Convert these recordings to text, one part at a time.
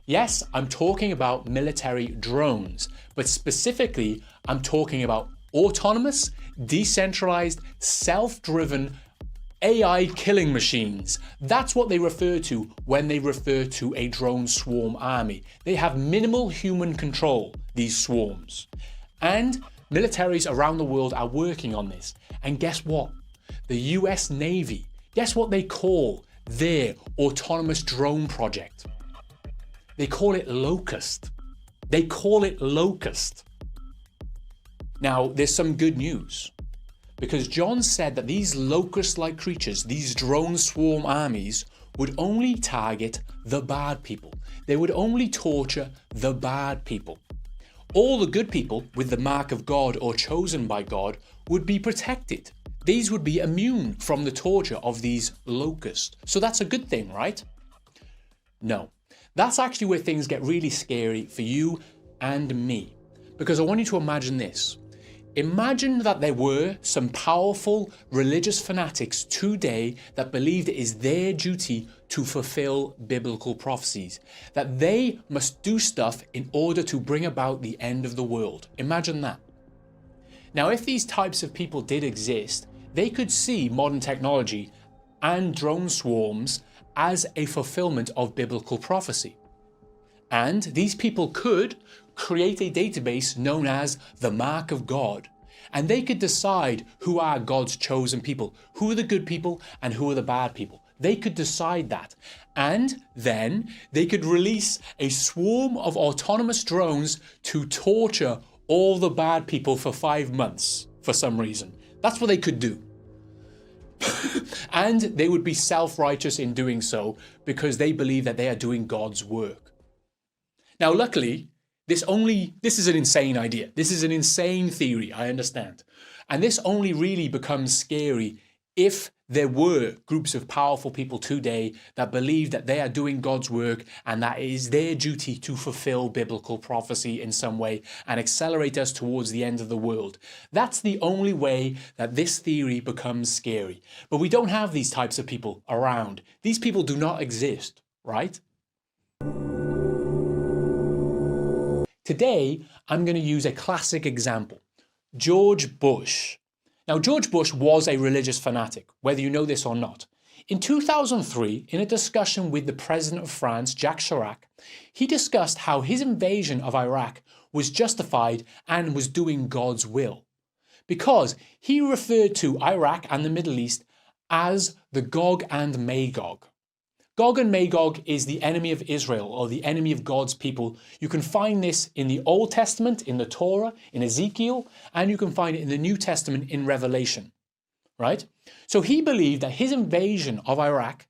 Yes, I'm talking about military drones, but specifically, I'm talking about autonomous, decentralized, self-driven AI killing machines. That's what they refer to when they refer to a drone swarm army. They have minimal human control, these swarms. And militaries around the world are working on this. And guess what? The US Navy, guess what they call their autonomous drone project? They call it Locust. They call it Locust. Now, there's some good news. Because John said that these locust-like creatures, these drone swarm armies, would only target the bad people. They would only torture the bad people. All the good people with the mark of God or chosen by God would be protected. These would be immune from the torture of these locusts. So that's a good thing, right? No, that's actually where things get really scary for you and me. Because I want you to imagine this. Imagine that there were some powerful religious fanatics today that believed it is their duty to fulfill biblical prophecies, that they must do stuff in order to bring about the end of the world. Imagine that. Now, if these types of people did exist, they could see modern technology and drone swarms as a fulfillment of biblical prophecy. And these people could create a database known as the Mark of God. And they could decide who are God's chosen people, who are the good people and who are the bad people. They could decide that. And then they could release a swarm of autonomous drones to torture all the bad people for 5 months for some reason. That's what they could do. And they would be self-righteous in doing so because they believe that they are doing God's work. Now, luckily, this is an insane idea. This is an insane theory, I understand. And this only really becomes scary if there were groups of powerful people today that believe that they are doing God's work and that it is their duty to fulfill biblical prophecy in some way and accelerate us towards the end of the world. That's the only way that this theory becomes scary. But we don't have these types of people around. These people do not exist, right? Today, I'm going to use a classic example, George Bush. Now, George Bush was a religious fanatic, whether you know this or not. In 2003, in a discussion with the President of France, Jacques Chirac, he discussed how his invasion of Iraq was justified and was doing God's will. Because he referred to Iraq and the Middle East as the Gog and Magog. Gog and Magog is the enemy of Israel, or the enemy of God's people. You can find this in the Old Testament, in the Torah, in Ezekiel, and you can find it in the New Testament in Revelation, right? So he believed that his invasion of Iraq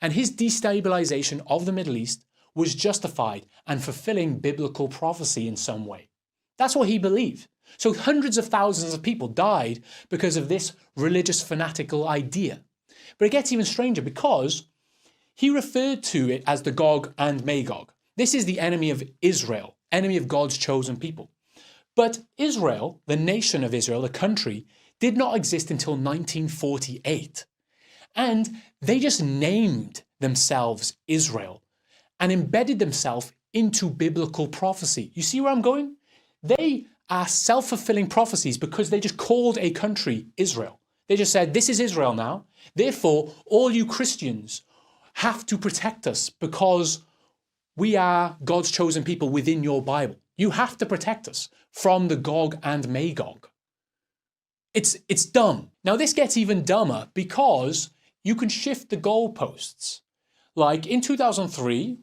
and his destabilization of the Middle East was justified and fulfilling biblical prophecy in some way. That's what he believed. So hundreds of thousands of people died because of this religious fanatical idea. But it gets even stranger because he referred to it as the Gog and Magog. This is the enemy of Israel, enemy of God's chosen people. But Israel, the nation of Israel, the country, did not exist until 1948. And they just named themselves Israel and embedded themselves into biblical prophecy. You see where I'm going? They are self-fulfilling prophecies because they just called a country Israel. They just said, this is Israel now. Therefore, all you Christians have to protect us because we are God's chosen people within your Bible. You have to protect us from the Gog and Magog. It's dumb. Now this gets even dumber because you can shift the goalposts. Like in 2003,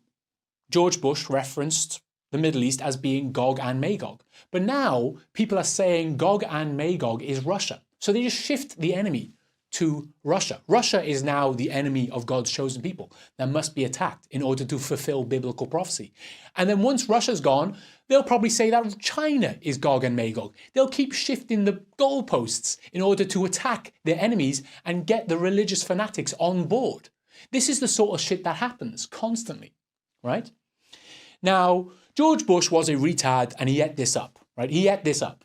George Bush referenced the Middle East as being Gog and Magog. But now people are saying Gog and Magog is Russia. So they just shift the enemy to Russia. Russia is now the enemy of God's chosen people that must be attacked in order to fulfill biblical prophecy. And then once Russia's gone, they'll probably say that China is Gog and Magog. They'll keep shifting the goalposts in order to attack their enemies and get the religious fanatics on board. This is the sort of shit that happens constantly, right? Now, George Bush was a retard and he ate this up, right? He ate this up.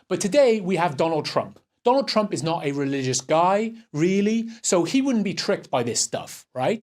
But today we have Donald Trump. Donald Trump is not a religious guy, really, so he wouldn't be tricked by this stuff, right?